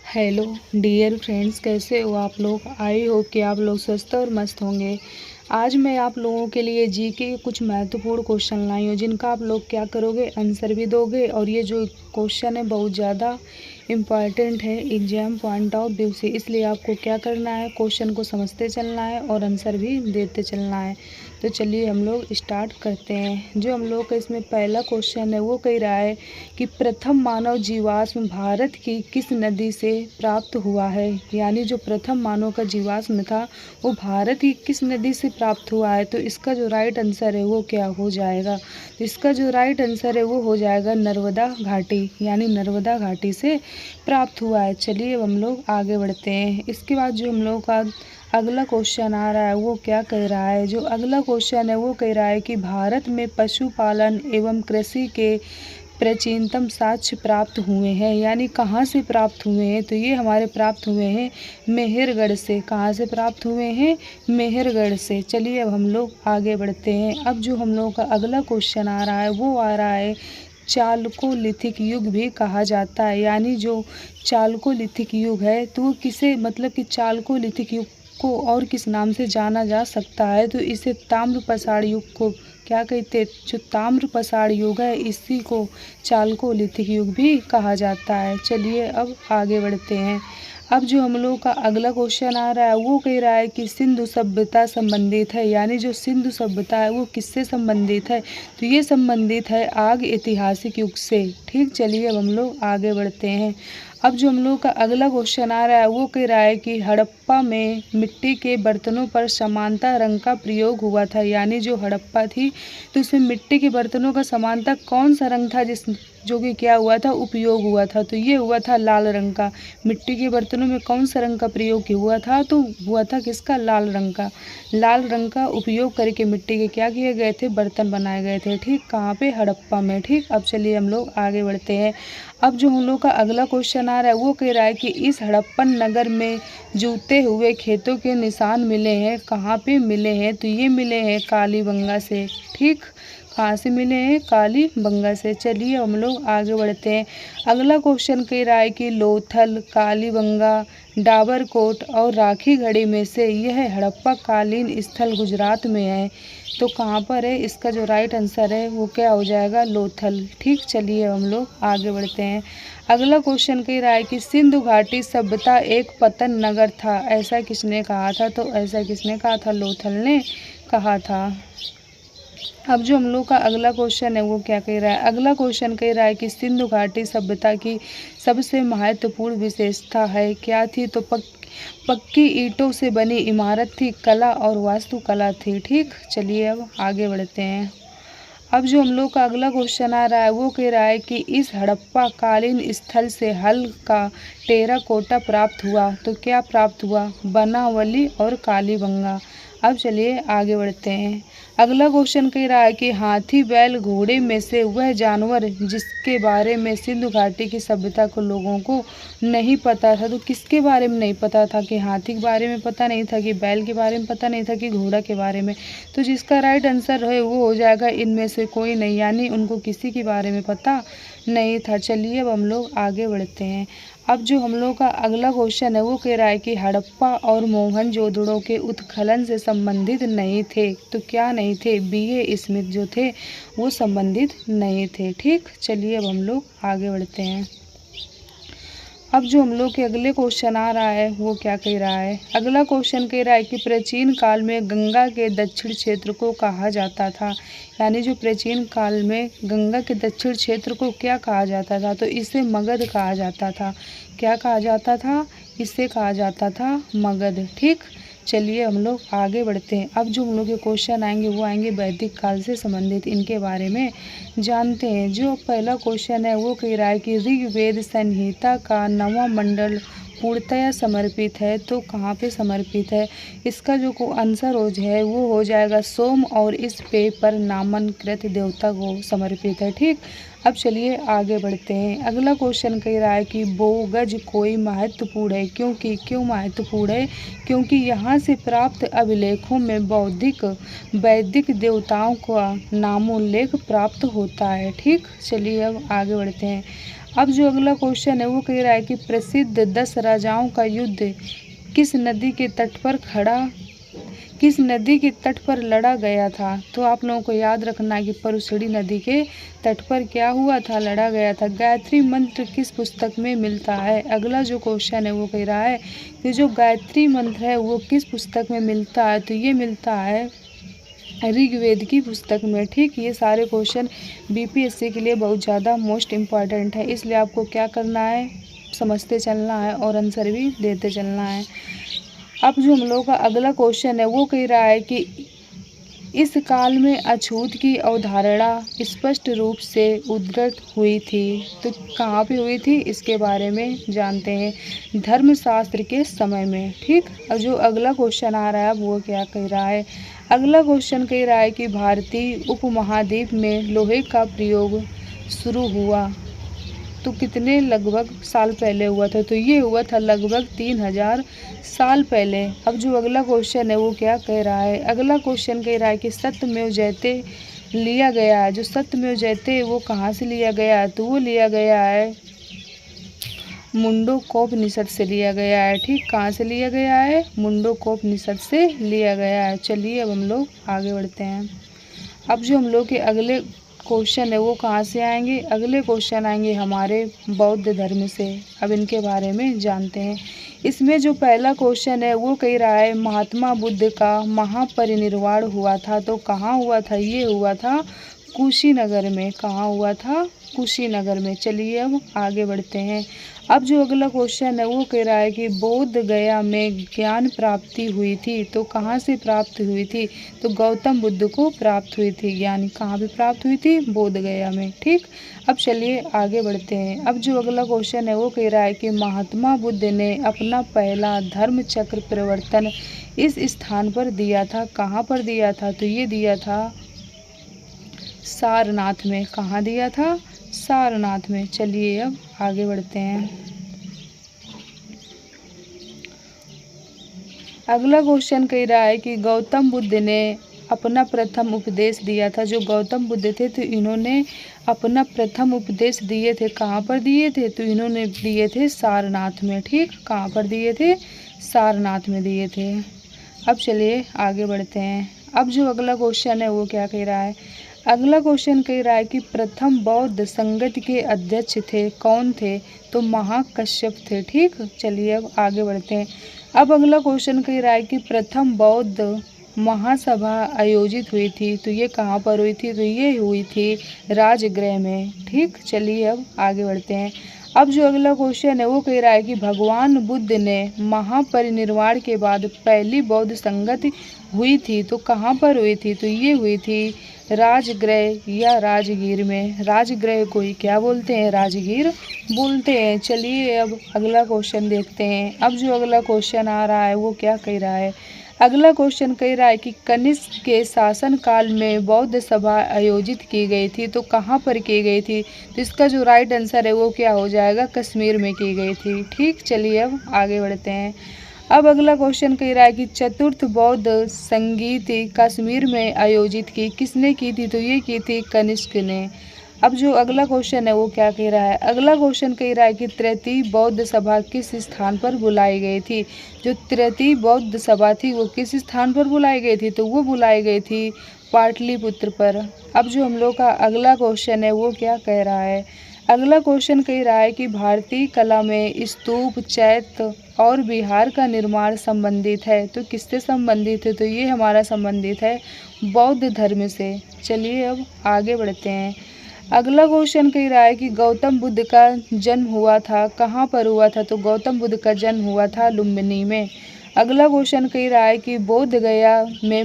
Hello dear friends, कैसे हो आप लोग। आई होप कि आप लोग स्वस्थ और मस्त होंगे। आज मैं आप लोगों के लिए जीके के कुछ महत्वपूर्ण क्वेश्चन लाई हूँ, जिनका आप लोग क्या करोगे, आंसर भी दोगे। और ये जो क्वेश्चन है बहुत ज़्यादा इम्पॉर्टेंट है एग्जाम पॉइंट ऑफ व्यू से, इसलिए आपको क्या करना है, क्वेश्चन को समझते चलना है और आंसर भी देते चलना है। तो चलिए हम लोग स्टार्ट करते हैं। जो हम लोग का इसमें पहला क्वेश्चन है वो कह रहा है कि प्रथम मानव जीवाश्म भारत की किस नदी से प्राप्त हुआ है। यानी जो प्रथम मानव का जीवाश्म था वो भारत की किस नदी से प्राप्त हुआ है। तो इसका जो राइट आंसर है वो क्या हो जाएगा। तो इसका जो राइट आंसर है वो हो जाएगा नर्मदा घाटी, यानी नर्मदा घाटी से प्राप्त हुआ है। चलिए अब हम लोग आगे बढ़ते हैं। इसके बाद जो हम लोग का अगला क्वेश्चन आ रहा है वो क्या कह रहा है। जो अगला क्वेश्चन है वो कह रहा है कि भारत में पशुपालन एवं कृषि के प्राचीनतम साक्ष्य प्राप्त हुए हैं। यानी कहाँ से प्राप्त हुए हैं। तो ये हमारे प्राप्त हुए हैं मेहरगढ़ से। कहाँ से प्राप्त हुए हैं, मेहरगढ़ से। चलिए अब हम लोग आगे बढ़ते हैं। अब जो हम लोग का अगला क्वेश्चन आ रहा है वो आ रहा है चालकोलिथिक युग भी कहा जाता है। यानी जो चालकोलिथिक युग है तो वो किसे, मतलब कि चालकोलिथिक युग को और किस नाम से जाना जा सकता है। तो इसे ताम्रपाषाण युग को क्या कहते हैं। जो ताम्रपाषाण युग है इसी को चालकोलिथिक युग भी कहा जाता है। चलिए अब आगे बढ़ते हैं। अब जो हम लोग का अगला क्वेश्चन आ रहा है वो कह रहा है कि सिंधु सभ्यता संबंधित है। यानी जो सिंधु सभ्यता है वो किससे संबंधित है। तो ये संबंधित है आग ऐतिहासिक युग से। ठीक, चलिए अब हम लोग आगे बढ़ते हैं। अब जो हम लोग का अगला क्वेश्चन आ रहा है वो कह रहा है कि हड़प्पा में मिट्टी के बर्तनों पर समानता रंग का प्रयोग हुआ था। यानी जो हड़प्पा थी तो इसमें मिट्टी के बर्तनों का समानता कौन सा रंग था जो कि क्या हुआ था, उपयोग हुआ था। तो ये हुआ था लाल रंग का। मिट्टी के बर्तनों में कौन सा रंग का प्रयोग हुआ था, तो हुआ था किसका, लाल रंग का। लाल रंग का उपयोग करके मिट्टी के क्या किए गए थे, बर्तन बनाए गए थे। ठीक, कहाँ पे, हड़प्पा में। ठीक, अब चलिए हम लोग आगे बढ़ते हैं। अब जो हम लोग का अगला क्वेश्चन आ रहा है वो कह रहा है कि इस हड़प्पन नगर में जूते हुए खेतों के निशान मिले हैं। कहाँ पे मिले हैं, तो ये मिले हैं कालीबंगा से। ठीक, कहाँ से मिले हैं, कालीबंगा से। चलिए हम लोग आगे बढ़ते हैं। अगला क्वेश्चन कह रहा है कि लोथल, कालीबंगा, डाबरकोट और राखीगढ़ी में से यह हड़प्पा कालीन स्थल गुजरात में है। तो कहाँ पर है, इसका जो राइट आंसर है वो क्या हो जाएगा, लोथल। ठीक, चलिए हम लोग आगे बढ़ते हैं। अगला क्वेश्चन कह रहा है कि सिंधु घाटी सभ्यता एक पतन नगर था। ऐसा किसने कहा था, तो ऐसा किसने कहा था, लोथल ने कहा था। अब जो हम लोग का अगला क्वेश्चन है वो क्या कह रहा है। अगला क्वेश्चन कह रहा है कि सिंधु घाटी सभ्यता की सबसे महत्वपूर्ण विशेषता है, क्या थी। तो पक्की ईंटों से बनी इमारत थी, कला और वास्तुकला थी। ठीक, चलिए अब आगे बढ़ते हैं। अब जो हम लोग का अगला क्वेश्चन आ रहा है वो कह रहा है कि इस हड़प्पा कालीन स्थल से हल का टेराकोटा प्राप्त हुआ। तो क्या प्राप्त हुआ, बनावली और कालीबंगा। अब चलिए आगे बढ़ते हैं। अगला क्वेश्चन कह रहा है कि हाथी, बैल, घोड़े में से वह जानवर जिसके बारे में सिंधु घाटी की सभ्यता को लोगों को नहीं पता था। तो किसके बारे में नहीं पता था, कि हाथी के बारे में पता नहीं था, कि बैल के बारे में पता नहीं था, कि घोड़ा के बारे में। तो जिसका राइट आंसर है वो हो जाएगा इनमें से कोई नहीं, यानी उनको किसी के बारे में पता नहीं था। चलिए अब हम लोग आगे बढ़ते हैं। अब जो हम लोग का अगला क्वेश्चन है वो कह रहा है कि हड़प्पा और मोहनजोदड़ो के उत्खनन से संबंधित नहीं थे। तो क्या नहीं थे, बीए स्मिथ जो थे वो संबंधित नहीं थे। ठीक, चलिए अब हम लोग आगे बढ़ते हैं। अब जो हम लोग के अगले क्वेश्चन आ रहा है वो क्या कह रहा है। अगला क्वेश्चन कह रहा है कि प्राचीन काल में गंगा के दक्षिण क्षेत्र को कहा जाता था। यानी जो प्राचीन काल में गंगा के दक्षिण क्षेत्र को क्या कहा जाता था, तो इसे मगध कहा जाता था। क्या कहा जाता था, इसे कहा जाता था मगध। ठीक, चलिए हम लोग आगे बढ़ते हैं। अब जो हम लोग के क्वेश्चन आएंगे वो आएंगे वैदिक काल से संबंधित, इनके बारे में जानते हैं। जो पहला क्वेश्चन है वो कह रहा है कि ऋग्वेद संहिता का नवां मंडल पूर्णतया समर्पित है। तो कहाँ पे समर्पित है, इसका जो आंसर है वो हो जाएगा सोम और इस पे पर नामांकृत देवता को समर्पित है। ठीक, अब चलिए आगे बढ़ते हैं। अगला क्वेश्चन कह रहा है कि बोगज कोई महत्वपूर्ण है, क्यों महत्वपूर्ण है, क्योंकि यहाँ से प्राप्त अभिलेखों में वैदिक देवताओं का नामोल्लेख प्राप्त होता है। ठीक, चलिए अब आगे बढ़ते हैं। अब जो अगला क्वेश्चन है वो कह रहा है कि प्रसिद्ध 10 राजाओं का युद्ध किस नदी के तट पर किस नदी के तट पर लड़ा गया था। तो आप लोगों को याद रखना है कि परुसड़ी नदी के तट पर क्या हुआ था, लड़ा गया था। गायत्री मंत्र किस पुस्तक में मिलता है। अगला जो क्वेश्चन है वो कह रहा है कि जो गायत्री मंत्र है वो किस पुस्तक में मिलता है। तो ये मिलता है ऋग्वेद की पुस्तक में। ठीक, ये सारे क्वेश्चन बीपीएससी के लिए बहुत ज़्यादा मोस्ट इम्पॉर्टेंट है, इसलिए आपको क्या करना है, समझते चलना है और आंसर भी देते चलना है। अब जो हम लोग का अगला क्वेश्चन है वो कह रहा है कि इस काल में अछूत की अवधारणा स्पष्ट रूप से उद्धृत हुई थी। तो कहाँ पे हुई थी, इसके बारे में जानते हैं। धर्मशास्त्र के समय में। ठीक, अब जो अगला क्वेश्चन आ रहा है वो क्या कह रहा है। अगला क्वेश्चन कह रहा है कि भारतीय उपमहाद्वीप में लोहे का प्रयोग शुरू हुआ तो कितने लगभग साल पहले हुआ था। तो ये हुआ था लगभग 3000 साल पहले। अब जो अगला क्वेश्चन है वो क्या कह रहा है। अगला क्वेश्चन कह रहा है कि सत्यमेव जयते लिया गया है। जो सत्यमेव जयते वो कहाँ से लिया गया है। तो वो लिया गया है मुंडकोपनिषद से लिया गया है। ठीक, कहाँ से लिया गया है, मुंडकोपनिषद से लिया गया है। चलिए अब हम लोग आगे बढ़ते हैं। अब जो हम लोग के अगले क्वेश्चन है वो कहाँ से आएंगे। अगले क्वेश्चन आएंगे हमारे बौद्ध धर्म से। अब इनके बारे में जानते हैं। इसमें जो पहला क्वेश्चन है वो कह रहा है महात्मा बुद्ध का महापरिनिर्वाण हुआ था तो कहाँ हुआ था। ये हुआ था कुशीनगर में। कहाँ हुआ था, कुशीनगर में। चलिए अब आगे बढ़ते हैं। अब जो अगला क्वेश्चन है वो कह रहा है कि बोध गया में ज्ञान प्राप्ति हुई थी तो कहाँ से प्राप्त हुई थी। तो गौतम बुद्ध को प्राप्त हुई थी, यानी कहाँ पे प्राप्त हुई थी, बोध गया में। ठीक, अब चलिए आगे बढ़ते हैं। अब जो अगला क्वेश्चन है वो कह रहा है कि महात्मा बुद्ध ने अपना पहला धर्म चक्र परिवर्तन इस स्थान पर दिया था। कहाँ पर दिया था। तो ये दिया था सारनाथ में। कहाँ दिया था, सारनाथ में। चलिए अब आगे बढ़ते हैं। अगला क्वेश्चन कह रहा है कि गौतम बुद्ध ने अपना प्रथम उपदेश दिया था। जो गौतम बुद्ध थे तो इन्होंने अपना प्रथम उपदेश दिए थे। कहाँ पर दिए थे। तो इन्होंने दिए थे सारनाथ में। ठीक, कहाँ पर दिए थे, सारनाथ में दिए थे। अब चलिए आगे बढ़ते हैं। अब जो अगला क्वेश्चन है वो क्या कह रहा है। अगला क्वेश्चन कह रहा है कि प्रथम बौद्ध संगत के अध्यक्ष थे, कौन थे। तो महाकश्यप थे। ठीक, चलिए अब आगे बढ़ते हैं। अब अगला क्वेश्चन कह रहा है कि प्रथम बौद्ध महासभा आयोजित हुई थी तो ये कहाँ पर हुई थी। तो ये हुई थी राजगृह में। ठीक, चलिए अब आगे बढ़ते हैं। अब जो अगला क्वेश्चन है वो कह रहा है कि भगवान बुद्ध ने महापरिनिर्वाण के बाद पहली बौद्ध संगत हुई थी तो कहाँ पर हुई थी। तो ये हुई थी राजगृह या राजगीर में। राजगृह को ही क्या बोलते हैं, राजगीर बोलते हैं। चलिए अब अगला क्वेश्चन देखते हैं। अब जो अगला क्वेश्चन आ रहा है वो क्या कह रहा है। अगला क्वेश्चन कह रहा है कि कनिष्क के शासन काल में बौद्ध सभा आयोजित की गई थी तो कहाँ पर की गई थी। तो इसका जो राइट आंसर है वो क्या हो जाएगा, कश्मीर में की गई थी। ठीक, चलिए अब आगे बढ़ते हैं। अब अगला क्वेश्चन कह रहा है कि चतुर्थ बौद्ध संगीत कश्मीर में आयोजित की किसने की थी। तो ये की थी कनिष्क ने। अब जो अगला क्वेश्चन है वो क्या कह रहा है। अगला क्वेश्चन कह रहा है कि तृतीय बौद्ध सभा किस स्थान पर बुलाई गई थी। जो तृतीय बौद्ध सभा थी वो किस स्थान पर बुलाई गई थी। तो वो बुलाई गई थी पाटलिपुत्र पर। अब जो हम लोग का अगला क्वेश्चन है वो क्या कह रहा है। अगला क्वेश्चन कह रहा है कि भारतीय कला में स्तूप, चैत्य और विहार का निर्माण संबंधित है तो किससे संबंधित है। तो ये हमारा संबंधित है बौद्ध धर्म से। चलिए अब आगे बढ़ते हैं। अगला क्वेश्चन कह रहा है कि गौतम बुद्ध का जन्म हुआ था, कहाँ पर हुआ था। तो गौतम बुद्ध का जन्म हुआ था लुम्बिनी में। अगला क्वेश्चन कह रहा है कि बोध गया में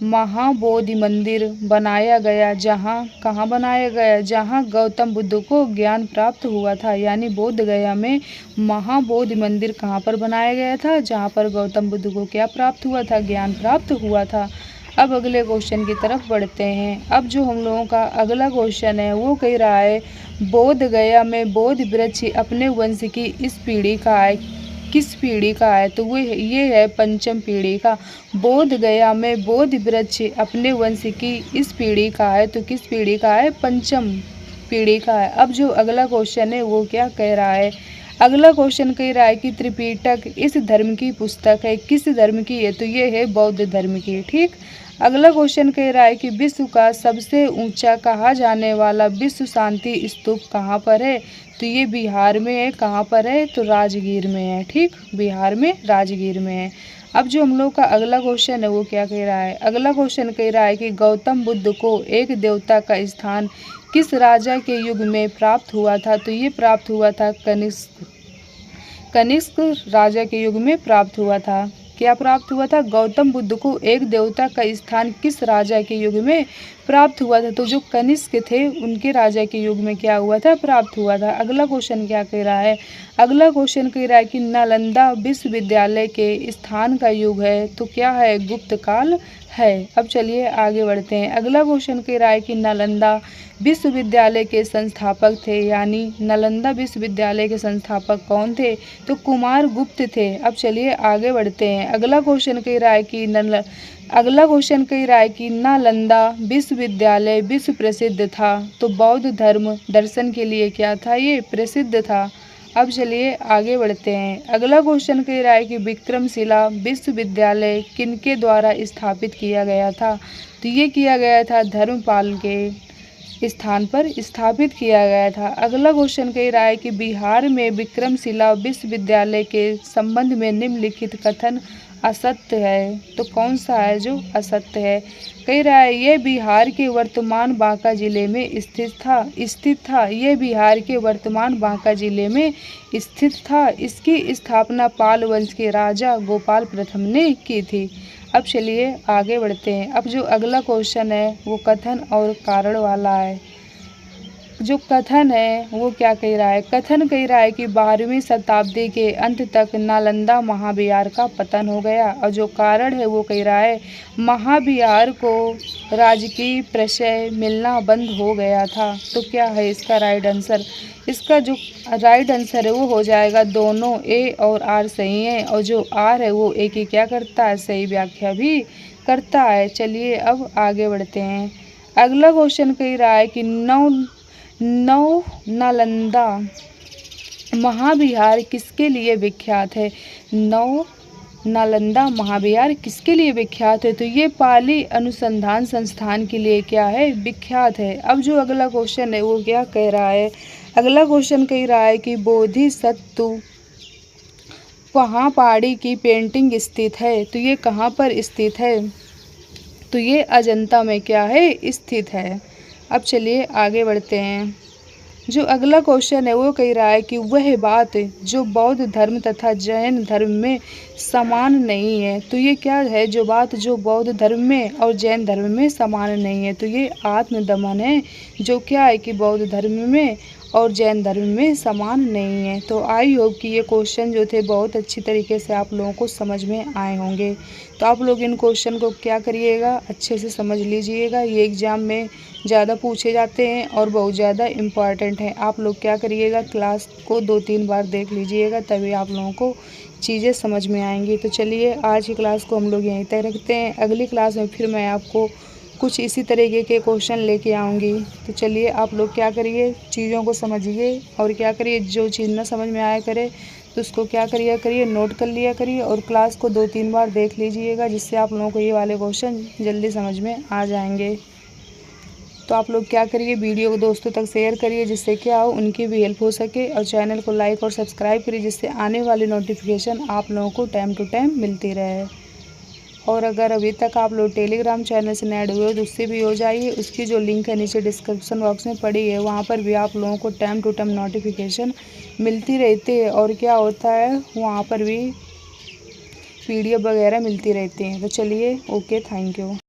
महाबोधि मंदिर बनाया गया जहाँ, कहाँ बनाया गया, जहाँ गौतम बुद्ध को ज्ञान प्राप्त हुआ था। यानी बोध गया में महाबोधि मंदिर कहाँ पर बनाया गया था, जहाँ पर गौतम बुद्ध को क्या प्राप्त हुआ था, ज्ञान प्राप्त हुआ था। अब अगले क्वेश्चन की तरफ बढ़ते हैं। अब जो हम लोगों का अगला क्वेश्चन है वो कह रहा है बोध गया में बोधि वृक्ष अपने वंश की इस पीढ़ी का है, किस पीढ़ी का है। तो वो ये है पंचम पीढ़ी का। बोध गया में बोधि वृक्ष अपने वंश की इस पीढ़ी का है तो किस पीढ़ी का है, पंचम पीढ़ी का है। अब जो अगला क्वेश्चन है वो क्या कह रहा है, अगला क्वेश्चन कह रहा है कि त्रिपिटक इस धर्म की पुस्तक है, किस धर्म की है, तो ये है बौद्ध धर्म की। ठीक। अगला क्वेश्चन कह रहा है कि विश्व का सबसे ऊंचा कहा जाने वाला विश्व शांति स्तूप कहाँ पर है, तो ये बिहार में है। कहाँ पर है, तो राजगीर में है। ठीक, बिहार में राजगीर में है। अब जो हम लोग का अगला क्वेश्चन है वो क्या कह रहा है, अगला क्वेश्चन कह रहा है कि गौतम बुद्ध को एक देवता का स्थान किस राजा के युग में प्राप्त हुआ था, तो ये प्राप्त हुआ था कनिष्क राजा के युग में प्राप्त हुआ था। क्या प्राप्त हुआ था, गौतम बुद्ध को एक देवता का स्थान किस राजा के युग में प्राप्त हुआ था, तो जो कनिष्क थे उनके राजा के युग में क्या हुआ था, प्राप्त हुआ था। अगला क्वेश्चन क्या कह रहा है, अगला क्वेश्चन कह रहा है कि नालंदा विश्वविद्यालय के स्थान का युग है, तो क्या है, गुप्त काल है। अब चलिए आगे बढ़ते हैं। अगला क्वेश्चन कह रहा है कि नालंदा विश्वविद्यालय के संस्थापक थे, यानी नालंदा विश्वविद्यालय के संस्थापक कौन थे, तो कुमार गुप्त थे। अब चलिए आगे बढ़ते हैं। अगला क्वेश्चन कह रहा है कि नालंदा विश्वविद्यालय विश्व प्रसिद्ध था, तो बौद्ध धर्म दर्शन के लिए क्या था, ये प्रसिद्ध था। अब चलिए आगे बढ़ते हैं। अगला क्वेश्चन कह रहा है कि विक्रमशिला विश्वविद्यालय किनके द्वारा स्थापित किया गया था, तो ये किया गया था धर्मपाल के स्थान पर स्थापित किया गया था। अगला क्वेश्चन कह रहा है कि बिहार में विक्रमशिला विश्वविद्यालय के संबंध में निम्नलिखित कथन असत्य है, तो कौन सा है जो असत्य है, कह रहा है ये बिहार के वर्तमान बांका जिले में स्थित था। ये बिहार के वर्तमान बांका जिले में स्थित था। इसकी स्थापना पाल वंश के राजा गोपाल प्रथम ने की थी। अब चलिए आगे बढ़ते हैं। अब जो अगला क्वेश्चन है वो कथन और कारण वाला है। जो कथन है वो क्या कह रहा है, कथन कह रहा है कि 12वीं शताब्दी के अंत तक नालंदा महाविहार का पतन हो गया, और जो कारण है वो कह रहा है महाविहार को राजकीय प्रशय मिलना बंद हो गया था। तो क्या है इसका राइट आंसर, इसका जो राइट आंसर है वो हो जाएगा दोनों ए और आर सही है, और जो आर है वो ए की क्या करता है, सही व्याख्या भी करता है। चलिए अब आगे बढ़ते हैं। अगला क्वेश्चन कह रहा है कि नौ नालंदा महाविहार किसके लिए विख्यात है, नौ नालंदा महाविहार किसके लिए विख्यात है, तो ये पाली अनुसंधान संस्थान के लिए क्या है, विख्यात है। अब जो अगला क्वेश्चन है वो क्या कह रहा है, अगला क्वेश्चन कह रहा है कि बोधिसत्व पहाड़ी की पेंटिंग स्थित है, तो ये कहाँ पर स्थित है, तो ये अजंता में क्या है, स्थित है। अब चलिए आगे बढ़ते हैं। जो अगला क्वेश्चन है वो कह रहा है कि वह बात जो बौद्ध धर्म तथा जैन धर्म में समान नहीं है, तो ये क्या है, जो बात जो बौद्ध धर्म में और जैन धर्म में समान नहीं है, तो ये आत्मदमन है, जो क्या है कि बौद्ध धर्म में और जैन धर्म में समान नहीं है। तो आई होप कि ये क्वेश्चन जो थे बहुत अच्छी तरीके से आप लोगों को समझ में आए होंगे। तो आप लोग इन क्वेश्चन को क्या करिएगा, अच्छे से समझ लीजिएगा। ये एग्ज़ाम में ज़्यादा पूछे जाते हैं और बहुत ज़्यादा इम्पॉर्टेंट है। आप लोग क्या करिएगा, क्लास को 2-3 बार देख लीजिएगा, तभी आप लोगों को चीज़ें समझ में आएंगी। तो चलिए आज की क्लास को हम लोग यहीं तक रखते हैं। अगली क्लास में फिर मैं आपको कुछ इसी तरीके के क्वेश्चन लेके आऊँगी। तो चलिए आप लोग क्या करिए, चीज़ों को समझिए और क्या करिए, जो चीज़ ना समझ में आया करे तो उसको क्या करिए नोट कर लिया करिए, और क्लास को 2-3 बार देख लीजिएगा, जिससे आप लोगों को ये वाले क्वेश्चन जल्दी समझ में आ जाएंगे। तो आप लोग क्या करिए, वीडियो को दोस्तों तक शेयर करिए, जिससे क्या हो उनकी भी हेल्प हो सके, और चैनल को लाइक और सब्सक्राइब करिए, जिससे आने वाली नोटिफिकेशन आप लोगों को टाइम टू टाइम मिलती रहे। और अगर अभी तक आप लोग टेलीग्राम चैनल से ऐड हुए हो तो उससे भी हो जाइए। उसकी जो लिंक है नीचे डिस्क्रिप्शन बॉक्स में पड़ी है, वहाँ पर भी आप लोगों को टाइम टू टाइम नोटिफिकेशन मिलती रहती है, और क्या होता है वहाँ पर भी PDF वगैरह मिलती रहती हैं। तो चलिए ओके, थैंक यू।